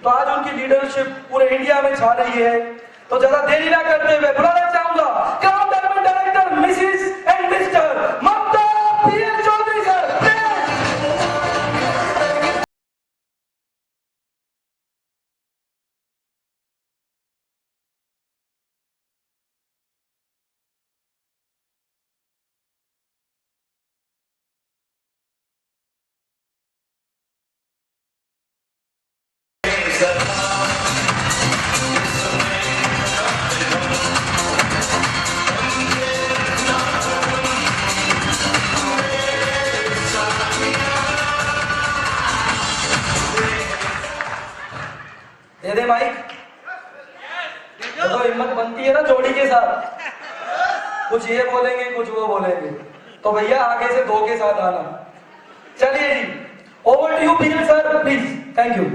तो आज उनकी लीडरशिप पूरे इंडिया में छा रही है। तो ज्यादा देरी ना करते हुए बुलाना चाहूंगा counter director Mrs and Mr Mamta PL Chaudhary sir. दे दे माइक। तो हिम्मत बनती है ना जोड़ी के साथ, कुछ ये बोलेंगे कुछ वो बोलेंगे, तो भैया आगे से दो के साथ आना। चलिए जी, over to you PL sir please. Thank you.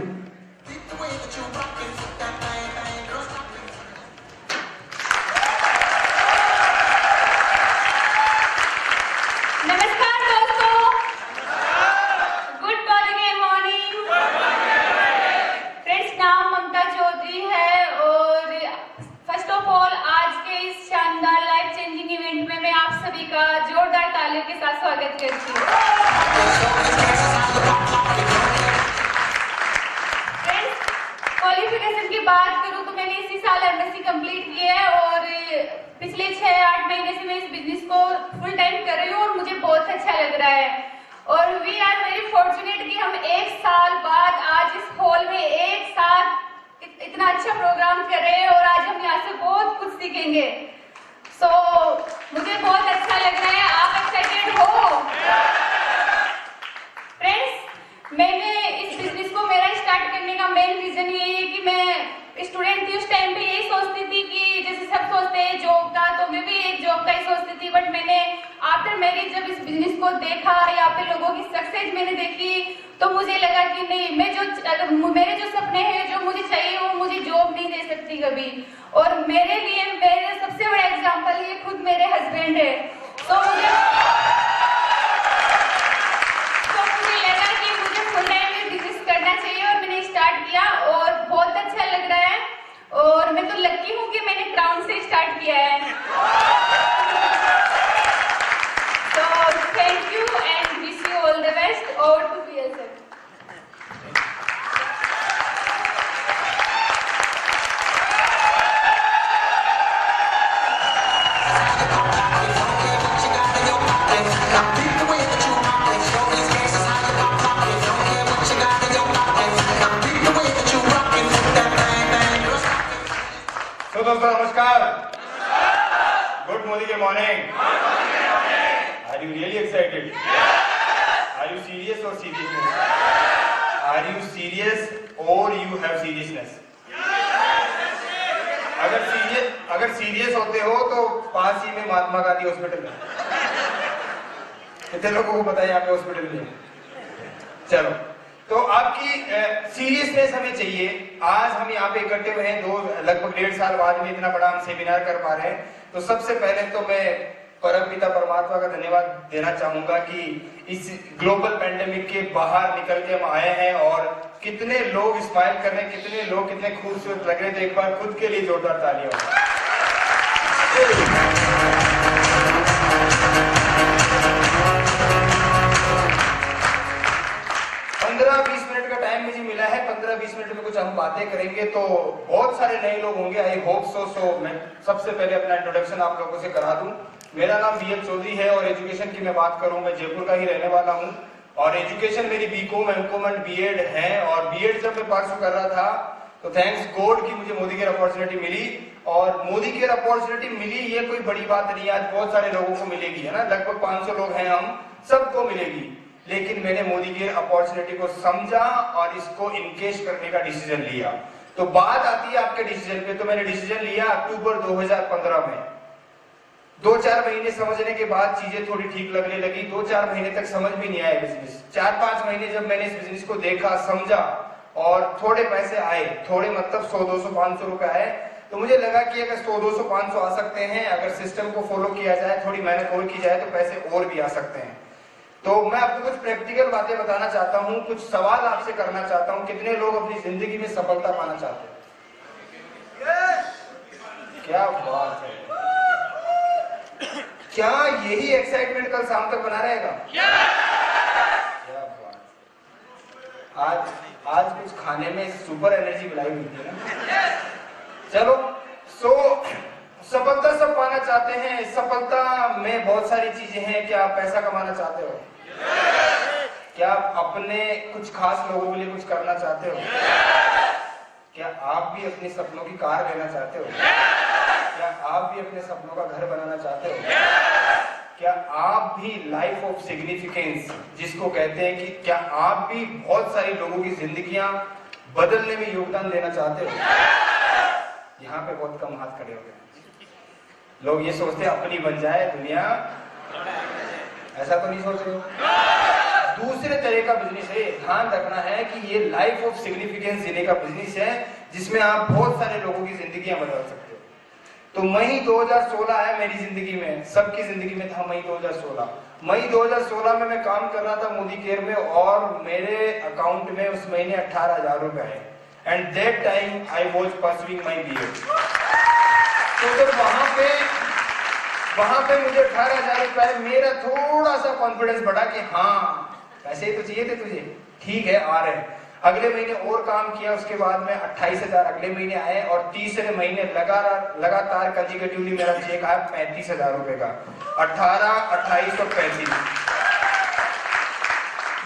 Qualification की बात करूं तो मैंने इसी साल एमएससी कंप्लीट की है और पिछले 6-8 महीने से मैं इस बिजनेस को फुल टाइम कर रही हूँ और मुझे बहुत अच्छा लग रहा है। और वी आर वेरी फॉर्चुनेट कि हम 1 साल बाद आज इस हॉल में एक साथ इतना अच्छा प्रोग्राम कर रहे हैं और आज हम यहाँ से बहुत कुछ सीखेंगे। सो मुझे बहुत अच्छा लग रहा है। आप एक्साइटेड हो? फ्रेंड्स, मैंने इस बिजनेस को मेरा स्टार्ट करने का मेन रीजन ये है कि मैं स्टूडेंट थी, उस टाइम पे यही सोचती थी कि जैसे सब सोचते हैं जॉब का, तो मैं भी एक जॉब का ही सोचती थी। बट मैंने आफ्टर मैरिज जब इस बिजनेस को देखा, यहाँ पे लोगों की सक्सेस मैंने देखी, तो मुझे लगा कि नहीं, मेरे जो सपने हैं, जो मुझे चाहिए, वो मुझे जॉब नहीं दे सकती कभी। और मेरे लिए मेरे सबसे बड़ा एग्जाम्पल ये खुद मेरे हस्बैंड है। तो मुझे लगा कि मुझे फुल टाइम में बिजनेस करना चाहिए और मैंने स्टार्ट किया और बहुत अच्छा लग रहा है। और मैं तो लकी हूँ कि मैंने क्राउन से स्टार्ट किया है। तो thank you and wish you all the best. Over to PL sir. दोस्तों नमस्कार। Good morning. Are you really excited? Are you serious और सीरियसनेस? आर यू सीरियस और यू हैव सीरियसनेस? अगर सीरियस होते हो तो पास ही में महात्मा गांधी हॉस्पिटल है। कितने लोगों को पता है यहाँ पे हॉस्पिटल में? चलो, तो आपकी सीरियसनेस हमें चाहिए। आज हम यहाँ पे इकट्ठे हुए हैं, लगभग 1.5 साल बाद में इतना बड़ा हम सेमिनार कर पा रहे हैं। तो सबसे पहले तो मैं परमपिता परमात्मा का धन्यवाद देना चाहूंगा कि इस ग्लोबल पैंडेमिक के बाहर निकल के हम आए हैं और कितने लोग स्माइल कर रहे हैं, कितने लोग कितने खूबसूरत लग रहे थे। एक बार खुद के लिए जोरदार तालियां। 15-20 मिनट का टाइम मुझे मिला है। 15-20 मिनट में कुछ हम बातें करेंगे, तो बहुत सारे नए लोग होंगे, आई होप सो। मैं सबसे पहले अपना इंट्रोडक्शन आप लोगों से करा दूं। मेरा नाम पीएल चौधरी है और एजुकेशन की मैं बात करूं, मैं जयपुर का ही रहने वाला हूं और एजुकेशन मेरी बीकॉम, एमकॉम एंड बीएड है। और बीएड जब मैं परसों कर रहा था तो थैंक्स गॉड कि मुझे मोदी केयर अपॉर्चुनिटी मिली। और मोदी केयर अपॉर्चुनिटी मिली ये कोई बड़ी बात नहीं है, आज बहुत सारे लोगों को मिलेगी, है ना, लगभग 500 लोग हैं हम, सबको मिलेगी। लेकिन मैंने मोदी केयर अपॉर्चुनिटी को समझा और इसको इनकेश करने का डिसीजन लिया। तो बात आती है आपके डिसीजन पे, तो मैंने डिसीजन लिया अक्टूबर 2015 में। 2-4 महीने समझने के बाद चीजें थोड़ी ठीक लगने लगी। 2-4 महीने तक समझ भी नहीं आया बिजनेस। 4-5 महीने जब मैंने इस बिजनेस को देखा, समझा और थोड़े पैसे आए, थोड़े मतलब 100-200-500 रुपए आए, तो मुझे लगा कि अगर 100-200-500 आ सकते हैं, अगर सिस्टम को फॉलो किया जाए, थोड़ी मेहनत और की जाए, तो पैसे और भी आ सकते हैं। तो मैं आपको कुछ प्रैक्टिकल बातें बताना चाहता हूं, कुछ सवाल आपसे करना चाहता हूं। कितने लोग अपनी जिंदगी में सफलता पाना चाहते हैं? क्या बात है, क्या यही एक्साइटमेंट कल शाम तक बना रहेगा? क्या बात। आज कुछ खाने में सुपर एनर्जी मिलाई मिलती है ना। चलो, सफलता सब पाना चाहते हैं। सफलता में बहुत सारी चीजें हैं। क्या आप पैसा कमाना चाहते हो? क्या आप अपने कुछ खास लोगों के लिए कुछ करना चाहते हो? क्या आप भी अपने सपनों की कार लेना चाहते हो? क्या आप भी अपने सपनों का घर बनाना चाहते हो? क्या आप भी लाइफ ऑफ सिग्निफिकेंस जिसको कहते हैं, कि क्या आप भी बहुत सारी लोगों की जिंदगियां बदलने में योगदान देना चाहते हो? यहाँ पे बहुत कम हाथ खड़े हो गए। लोग ये सोचते हैं अपनी बन जाए दुनिया, ऐसा तो नहीं सोच रहे हो। दूसरे तरह का बिजनेस है। ध्यान रखना है कि ये लाइफ ऑफ सिग्निफिकेंस जीने का बिजनेस है, जिसमें आप बहुत सारे लोगों की जिंदगियां बदल सकते हो। तो मई 2016 है मेरी जिंदगी में, सबकी जिंदगी में था मई 2016। मई 2016 में मैं काम कर रहा था मोदी केयर में, और मेरे अकाउंट में उस महीने 18,000 रुपए आए। And that time I was pursuing my BA। तो जब वहां पे मुझे 18,000 रुपए, मेरा थोड़ा सा कॉन्फिडेंस बढ़ा कि हाँ पैसे तो चाहिए थे तुझे, ठीक है आ रहे हैं। अगले महीने और काम किया, उसके बाद में 28,000 अगले महीने आए, और तीसरे महीने लगातार कंसेक्यूटिवली मेरा चेक आया 35,000 रुपए का। 18, 28 और 35।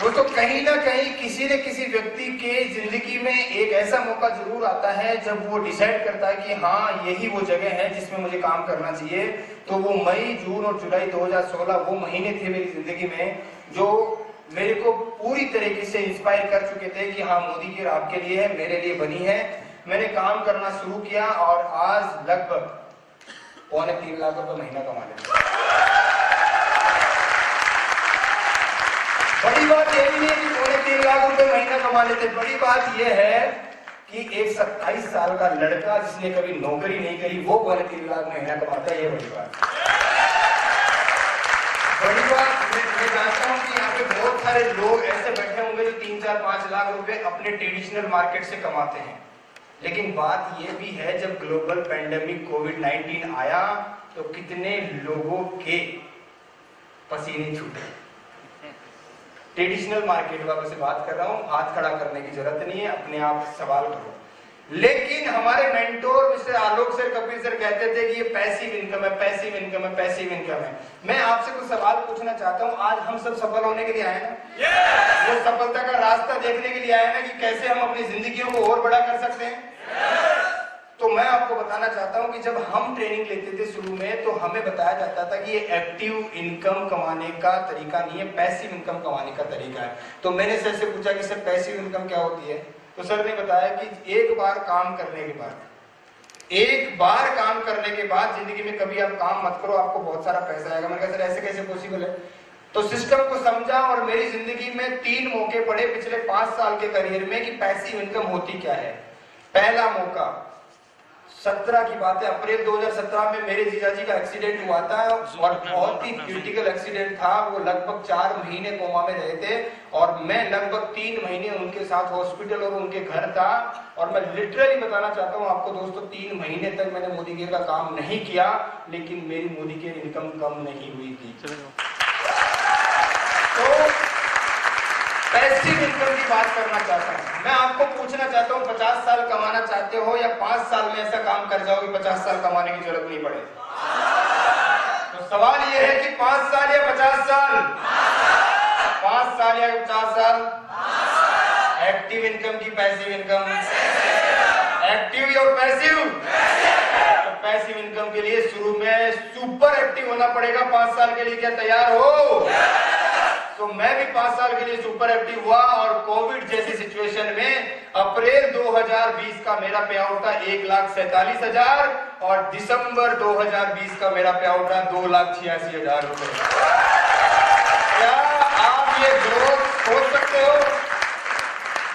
वो तो कहीं ना कहीं किसी न किसी व्यक्ति के जिंदगी में एक ऐसा मौका जरूर आता है जब वो डिसाइड करता है कि हाँ यही वो जगह है जिसमें मुझे काम करना चाहिए। तो वो मई, जून और जुलाई 2016 वो महीने थे मेरी जिंदगी में जो मेरे को पूरी तरीके से इंस्पायर कर चुके थे कि हाँ मोदी केयर आपके लिए है, मेरे लिए बनी है। मैंने काम करना शुरू किया, और आज लगभग 2.25 लाख रुपए महीना कमा लेते हैं। बड़ी बात ये भी नहीं है कि 2.25 लाख रुपए महीना कमा लेते। बड़ी बात यह है कि एक 27 साल का लड़का जिसने कभी नौकरी नहीं करी वो 2.25 लाख महीना कमाता है। ये बड़ी बात मैं जानता हूँ कि यहाँ पे बहुत सारे लोग ऐसे बैठे होंगे जो 3, 4, 5 लाख रुपए अपने ट्रेडिशनल मार्केट से कमाते हैं। लेकिन बात ये भी है, जब ग्लोबल पैंडेमिक कोविड-19 आया तो कितने लोगों के पसीने छूटे। ट्रेडिशनल मार्केट वालों से बात कर रहा हूँ, हाथ खड़ा करने की जरूरत नहीं है, अपने आप सवाल करो। लेकिन हमारे मेंटोर मिस्टर आलोक सर, कपिल सर कहते थे कि ये पैसिव इनकम है, पैसिव इनकम है, पैसिव इनकम है। मैं आपसे कुछ सवाल पूछना चाहता हूँ। आज हम सब सफल होने के लिए आए ना, वो सफलता का रास्ता देखने के लिए आए ना कि कैसे हम अपनी जिंदगियों को और बड़ा कर सकते हैं। तो मैं आपको बताना चाहता हूं कि जब हम ट्रेनिंग लेते थे शुरू में, तो हमें बताया जाता था कि ये एक्टिव इनकम कमाने का तरीका नहीं है, पैसिव इनकम कमाने का तरीका है। तो मैंने सर से पूछा कि सर पैसिव इनकम क्या होती है? तो सर ने बताया कि एक बार काम करने के बाद जिंदगी में कभी आप काम मत करो, आपको बहुत सारा पैसा आएगा। मैंने कहा सर ऐसे कैसे पॉसिबल है? तो सिस्टम को समझा, और मेरी जिंदगी में 3 मौके पड़े पिछले 5 साल के करियर में कि पैसिव इनकम होती क्या है। पहला मौका 17 की बात है, अप्रैल 2017 में मेरे जीजाजी का एक्सीडेंट हुआ था, और बहुत ही क्रिटिकल एक्सीडेंट था। वो लगभग 4 महीने कोमा में रहे थे, और मैं लगभग 3 महीने उनके साथ हॉस्पिटल और उनके घर था। और मैं लिटरली बताना चाहता हूँ आपको दोस्तों, 3 महीने तक मैंने मोदी केयर का काम नहीं किया, लेकिन मेरी मोदी केयर इनकम कम नहीं हुई थी। तो पैसिव इनकम की बात करना चाहता हूं। मैं आपको पूछना चाहता हूं, 50 साल कमाना चाहते हो या 5 साल में ऐसा काम कर जाओ कि 50 साल कमाने की जरूरत नहीं पड़े? तो सवाल ये है कि 5 साल या 50 साल? 5 साल या 50 साल? एक्टिव इनकम की पैसिव इनकम? एक्टिव या पैसिव? तो पैसिव इनकम के लिए शुरू में सुपर एक्टिव होना पड़ेगा। 5 साल के लिए क्या तैयार हो? तो मैं भी 5 साल के लिए सुपर एक्टिव हुआ, और कोविड जैसी सिचुएशन में अप्रैल 2020 का मेरा पे आउट था 1,47,000, और दिसंबर 2020 का मेरा पे आउट था 2,86,000 रुपए। क्या आप ये ग्रोथ सोच सकते हो?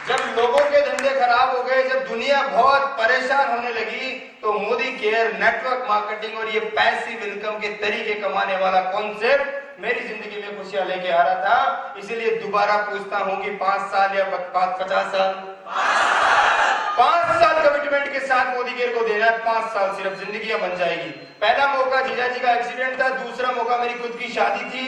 जब लोगों के धंधे खराब हो गए, जब दुनिया बहुत परेशान होने लगी, तो मोदी केयर नेटवर्क मार्केटिंग और ये पैसिव इनकम के तरीके कमाने वाला कॉन्सेप्ट मेरी जिंदगी में खुशियां लेके आ रहा था। इसीलिए दोबारा पूछता हूं कि 5 साल या 50 साल, 5 साल कमिटमेंट के साथ मोदी केयर को देना है। 5 साल सिर्फ, जिंदगियां बन जाएगी। पहला मौका जीजा जी का एक्सीडेंट था, दूसरा मौका मेरी खुद की शादी थी।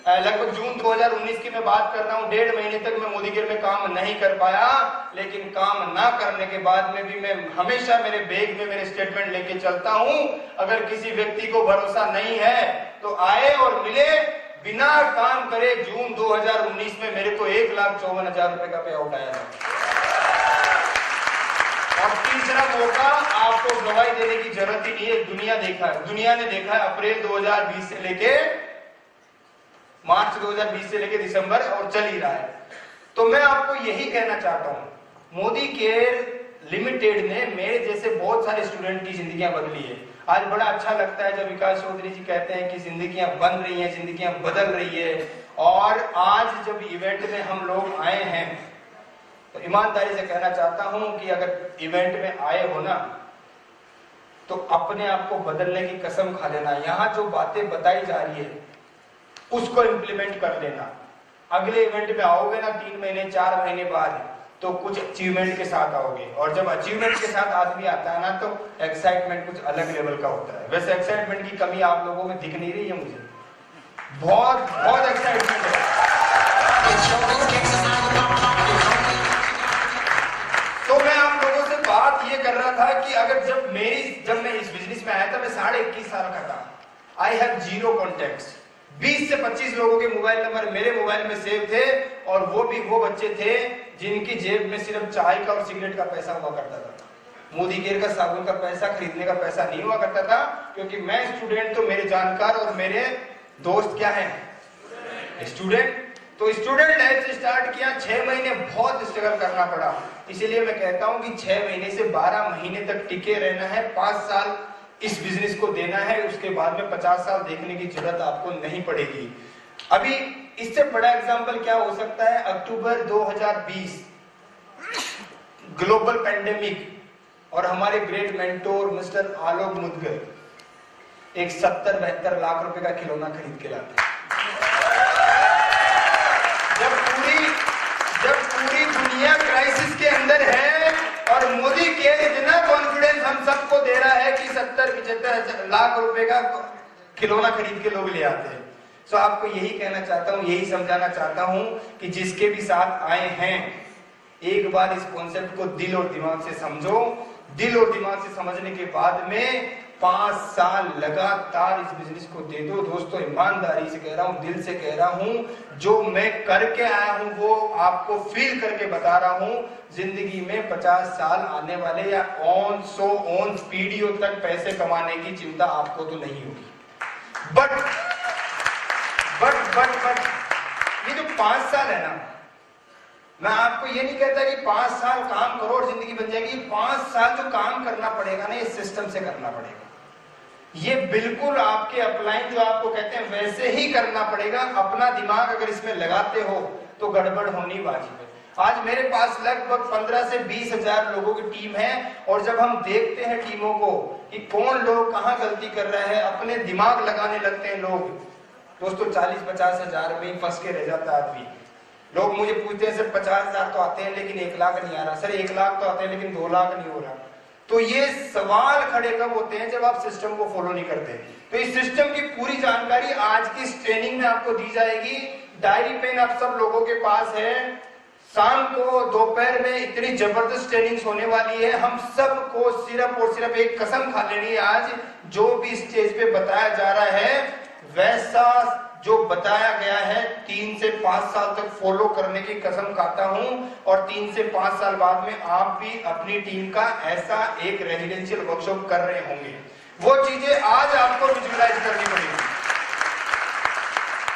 लगभग जून 2019 की मैं बात कर रहा हूँ। 1.5 महीने तक मैं मोदी केयर में काम नहीं कर पाया, लेकिन काम ना करने के बाद में भी मैं हमेशा मेरे बैग में मेरे स्टेटमेंट लेके चलता हूँ। अगर किसी व्यक्ति को भरोसा नहीं है तो आए और मिले, बिना काम करे। जून 2019 में मेरे को 1,54,000 रुपए का पे आउट आया था। और तीसरा मौका आपको गवाही देने की जरूरत ही नहीं है, दुनिया ने देखा है। अप्रैल 2020 से लेके मार्च 2020 से लेके दिसंबर और चल ही रहा है। तो मैं आपको यही कहना चाहता हूं, मोदी केयर लिमिटेड ने मेरे जैसे बहुत सारे स्टूडेंट की जिंदगियां बदली है। आज बड़ा अच्छा लगता है जब विकास चौधरी जी कहते हैं कि जिंदगियां बन रही हैं, जिंदगियां बदल रही है। और आज जब इवेंट में हम लोग आए हैं तो ईमानदारी से कहना चाहता हूं कि अगर इवेंट में आए हो ना तो अपने आप को बदलने की कसम खा लेना। यहाँ जो बातें बताई जा रही है उसको इंप्लीमेंट कर लेना। अगले इवेंट में आओगे ना 3 महीने 4 महीने बाद तो कुछ अचीवमेंट के साथ आओगे। और जब अचीवमेंट के साथ आदमी आता है ना तो एक्साइटमेंट कुछ अलग लेवल का होता है। वैसे एक्साइटमेंट की कमी आप लोगों में दिख नहीं रही है मुझे, बहुत एक्साइटमेंट है। तो मैं आप लोगों से बात ये कर रहा था कि अगर जब मैं इस बिजनेस में आया था, मैं 21.5 साल का था। I have 0 contacts. 20 से 25 लोगों के मोबाइल नंबर मेरे मोबाइल में सेव थे, और वो भी वो बच्चे थे जिनकी जेब में सिर्फ चाय का और सिगरेट का पैसा हुआ करता था। मोदी केयर का साबुन का पैसा खरीदने का पैसा नहीं हुआ करता था, क्योंकि मैं स्टूडेंट, तो मेरे जानकार और मेरे दोस्त क्या है, स्टूडेंट। तो स्टूडेंट लाइफ से स्टार्ट किया। 6 महीने बहुत स्ट्रगल करना पड़ा। इसीलिए मैं कहता हूं कि 6 महीने से 12 महीने तक टिके रहना है। 5 साल इस बिजनेस को देना है, उसके बाद में 50 साल देखने की जरूरत आपको नहीं पड़ेगी। अभी इससे बड़ा एग्जांपल क्या हो सकता है? अक्टूबर 2020 ग्लोबल पेंडेमिक, और हमारे ग्रेट मेंटोर मिस्टर आलोक मुदगल एक 70-72 लाख रुपए का खिलौना खरीद के लाते। जब पूरी दुनिया क्राइसिस के अंदर है और मोदी केयर इतना कॉन्फिडेंस हम सबको दे रहा है कि 70-75 लाख रुपए का खिलौना खरीद के लोग ले आते हैं। सो आपको यही कहना चाहता हूँ, यही समझाना चाहता हूँ कि जिसके भी साथ आए हैं, एक बार इस कॉन्सेप्ट को दिल और दिमाग से समझो। दिल और दिमाग से समझने के बाद में 5 साल लगातार इस बिजनेस को दे दो। दोस्तों, ईमानदारी से कह रहा हूँ, दिल से कह रहा हूँ, जो मैं करके आया हूँ वो आपको फील करके बता रहा हूँ। जिंदगी में 50 साल आने वाले या ऑन पीढ़ियों तक पैसे कमाने की चिंता आपको तो नहीं होगी। बट ये जो 5 साल है ना, मैं आपको ये नहीं कहता कि 5 साल काम करो और जिंदगी बन जाएगी। 5 साल जो काम करना पड़ेगा ना, ये सिस्टम से करना पड़ेगा। ये बिल्कुल आपके अपलाइन जो आपको कहते हैं वैसे ही करना पड़ेगा। अपना दिमाग अगर इसमें लगाते हो तो गड़बड़ होनी वाजिब है। आज मेरे पास लगभग 15 से 20 हजार लोगों की टीम है, और जब हम देखते हैं टीमों को कि कौन लोग कहाँ गलती कर रहे हैं, अपने दिमाग लगाने लगते हैं लोग। दोस्तों, 40-50 हजार में ही फंस के रह जाता आदमी। लोग मुझे पूछते हैं सर 50 हजार तो आते हैं लेकिन 1 लाख नहीं आ रहा। सर 1 लाख तो आते हैं लेकिन 2 लाख नहीं हो रहा। तो ये सवाल खड़े कब होते हैं? जब आप सिस्टम को फॉलो नहीं करते। तो इस सिस्टम की पूरी जानकारी आज की इस ट्रेनिंग में आपको दी जाएगी। डायरी पेन आप सब लोगों के पास है। शाम को दोपहर में इतनी जबरदस्त ट्रेनिंग होने वाली है। हम सबको सिर्फ और सिर्फ एक कसम खा लेनी है, आज जो भी स्टेज पे बताया जा रहा है वैसा जो बताया गया है 3 से 5 साल तक फॉलो करने की कसम खाता हूं। और 3 से 5 साल बाद में आप भी अपनी टीम का ऐसा एक रेजिडेंशियल वर्कशॉप कर रहे होंगे। वो चीजें आज आपको विजुअलाइज करनी पड़ेगी।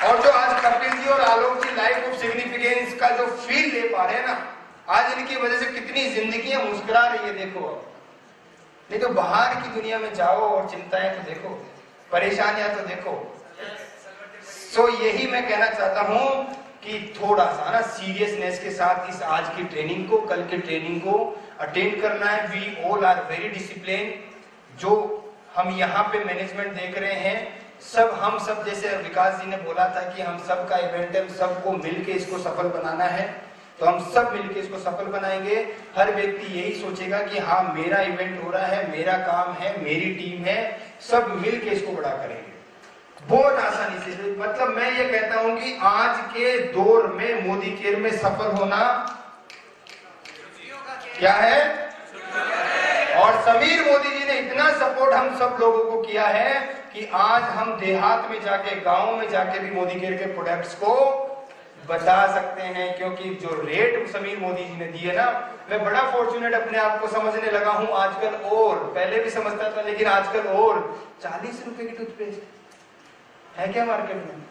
और जो आज कपिल जी और आलोक जी लाइफ ऑफ सिग्निफिकेंस का जो फील ले पा रहे हैं ना, आज इनकी वजह से कितनी जिंदगियां मुस्कुरा रही है। देखो, नहीं तो बाहर की दुनिया में जाओ और चिंताएं तो देखो, परेशानियां तो देखो। सो यही मैं कहना चाहता हूं कि थोड़ा सा ना सीरियसनेस के साथ इस आज की ट्रेनिंग को, कल की ट्रेनिंग को अटेंड करना है। We all are very discipline. जो हम यहाँ पे मैनेजमेंट देख रहे हैं सब हम सब, जैसे विकास जी ने बोला था कि हम सब का इवेंट है, सबको मिलके इसको सफल बनाना है, तो हम सब मिलके इसको सफल बनाएंगे। हर व्यक्ति यही सोचेगा कि हाँ मेरा इवेंट हो रहा है, मेरा काम है, मेरी टीम है, सब मिलके इसको बड़ा करेंगे बहुत आसानी से। मतलब मैं ये कहता हूं कि आज के दौर में मोदी केयर में सफल होना क्या है, और समीर मोदी जी ने इतना सपोर्ट हम सब लोगों को किया है कि आज हम देहात में जाके, गांव में जाके भी मोदी केयर के प्रोडक्ट्स को बता सकते हैं, क्योंकि जो रेट समीर मोदी जी ने दिए ना, मैं बड़ा फॉर्चुनेट अपने आप को समझने लगा हूं आजकल, और पहले भी समझता था लेकिन आजकल और 40 रुपए की टूथपेस्ट है क्या मार्केट में?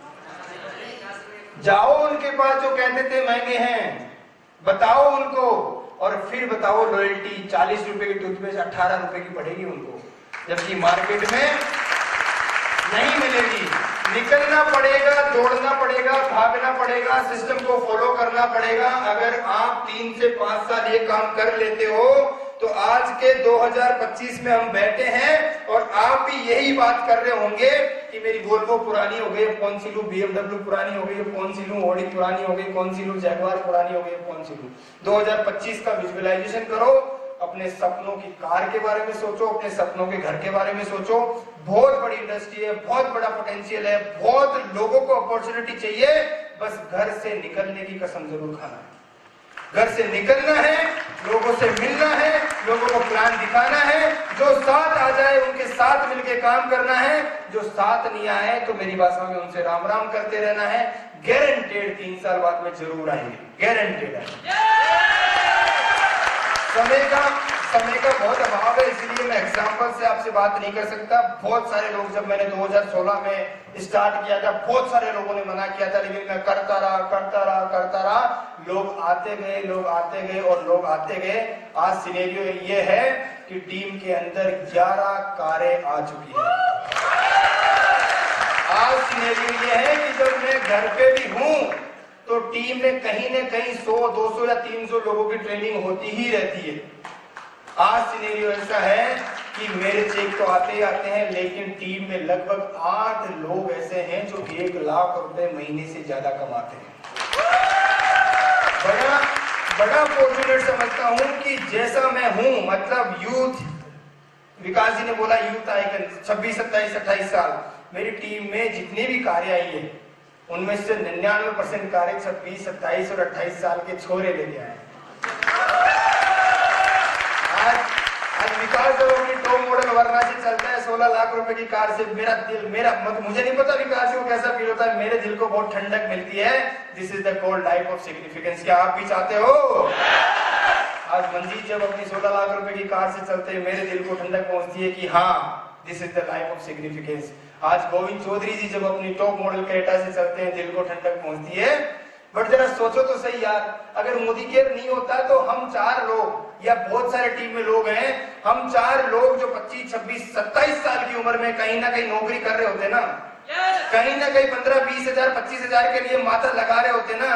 जाओ उनके पास जो कहते थे महंगे हैं, बताओ उनको, और फिर बताओ लॉयल्टी 40 रुपए की टूथपेस्ट 18 रुपए की पड़ेगी उनको, जबकि मार्केट में नहीं मिलेगी। निकलना पड़ेगा, दौड़ना पड़ेगा, भागना पड़ेगा, सिस्टम को फॉलो करना पड़ेगा। अगर आप 3 से 5 साल ये काम कर लेते हो तो आज के 2025 में हम बैठे हैं और आप भी यही बात कर रहे होंगे कि मेरी वोल्वो पुरानी हो गई, कौन सी लूं, BMW पुरानी हो गई, कौन सी लूं, ऑडी पुरानी हो गई, कौन सी लूं, जैगवार पुरानी हो गई, कौन सी लूं। 2025 का विजुअलाइजेशन करो, अपने सपनों की कार के बारे में सोचो, अपने सपनों के घर के बारे में सोचो। बहुत बड़ी इंडस्ट्री है, बहुत बड़ा पोटेंशियल है, बहुत लोगों को अपॉर्चुनिटी चाहिए, बस घर से निकलने की कसम जरूर खाना है। घर से निकलना है, लोगों से मिलना है, लोगों को प्लान दिखाना है, जो साथ आ जाए उनके साथ मिलके काम करना है, जो साथ नहीं आए तो मेरी भाषा में उनसे राम राम करते रहना है। गारंटेड 3 साल बाद में जरूर आएंगे, गारंटेड है। समय का बहुत अभाव है, इसलिए मैं एग्जांपल से आपसे बात नहीं कर सकता। बहुत सारे लोग, जब मैंने 2016 में स्टार्ट किया था, बहुत सारे लोगों ने मना किया था, लेकिन मैं करता रहा। लोग आते गए, लोग आते गए और लोग आते गए। आज सिनेरियो ये है कि टीम के अंदर 11 कारें आ चुकी है। आज सिनेरियो ये है कि जब मैं घर पे भी हूं तो टीम में कहीं न कहीं 100, 200 या 300 लोगों की ट्रेनिंग होती ही रहती है। आज सिनेरियो ऐसा है कि मेरे चेक तो आते ही आते हैं, लेकिन टीम में लगभग 8 लोग ऐसे हैं जो 1 लाख रुपए महीने से ज्यादा कमाते हैं। बड़ा फॉर्चुनेट समझता हूं कि जैसा मैं हूं, मतलब यूथ, विकास जी ने बोला यूथ आइकन, 26, 27, 28 साल, मेरी टीम में जितनी भी कार्य आई है उनमें से 99% कार्य 26, 27 और 28 साल के छोरे लेके आए। आज विकास जब अपनी टॉप मॉडल वरना से चलता है 16 लाख रुपए की कार से, मेरा दिल, मुझे नहीं पता विकास को कैसा फील होता है, मेरे दिल को बहुत ठंडक मिलती है। This is the called life of significance. क्या आप भी चाहते हो? आज मंजीत जब अपनी 16 लाख रुपए की कार से चलते हैं, मेरे दिल को ठंडक पहुंचती है कि हाँ, this is the life of significance. आज गोविंद चौधरी जी जब अपनी टॉप मॉडल क्रेटा से चलते हैं, दिल को ठंडक पहुंचती है। बट जरा सोचो तो सही यार, अगर मोदी केयर नहीं होता तो हम 4 लोग या बहुत सारे टीम में लोग हैं, हम 4 लोग जो 25, 26, 27 साल की उम्र में कहीं ना कहीं नौकरी कर रहे होते ना, कहीं ना कहीं 15, 20 हजार, 25 हजार के लिए माथा लगा रहे होते ना,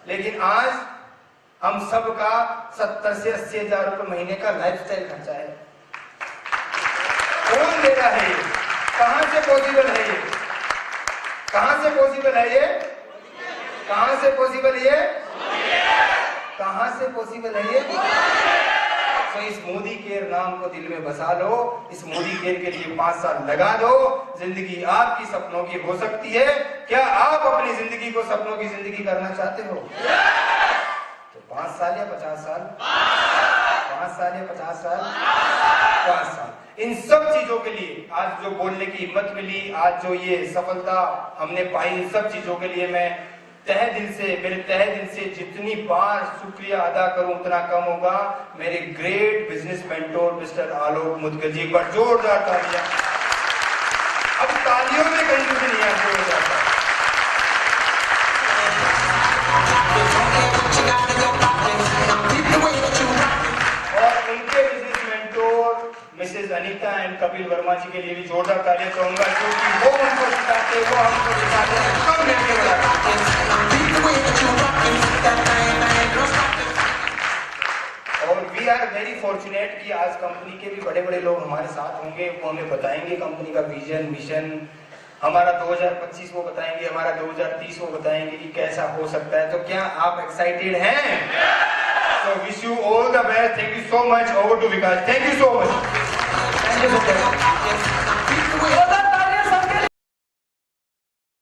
लेकिन आज हम सब का 70 से 80 हजार रुपए महीने का लाइफस्टाइल खर्चा है। कौन दे रहा है? कहां से पॉसिबल है ये? कहां से पॉसिबल है ये? कहां से पॉसिबल है ये? कहां से पॉसिबल है ये? तो इस मोदी केयर नाम को दिल में बसा लो, इस मोदी केयर के लिए 5 साल लगा दो, जिंदगी आपकी सपनों की हो सकती है। क्या आप अपनी जिंदगी को सपनों की जिंदगी करना चाहते हो? तो 5 साल या 50 साल? 5 साल या 50 साल? 5 साल। इन सब चीजों के लिए आज जो बोलने की हिम्मत मिली, आज जो ये सफलता हमने पाई, इन सब चीजों के लिए मैं तहे दिल से, मेरे तहे दिल से जितनी बार शुक्रिया अदा करूं उतना कम होगा। मेरे ग्रेट बिजनेस मेंटोर मिस्टर आलोक मुदगल जी, एक बार जोरदार तालियां। अब तालियों में कहीं कुछ नहीं है, हो जाता। और उनके business mentor Mrs Anita and Kapil Verma ji के लिए भी जोरदार तालियां चाहूंगा, क्योंकि वो उनको सिखाते, वो हमको सिखाते हैं, सब मिलकर बढ़ाते हैं। और वी आर वेरी फॉर्चुनेट कि आज कंपनी के भी बड़े बड़े लोग हमारे साथ होंगे, वो हमें बताएंगे कंपनी का विजन, मिशन, हमारा 2025 वो बताएंगे, हमारा 2030 वो बताएंगे कि कैसा हो सकता है। तो क्या आप एक्साइटेड हैं? So wish you all the best. Thank you so much. Over to Vikas. Thank you so much. Thank you sir.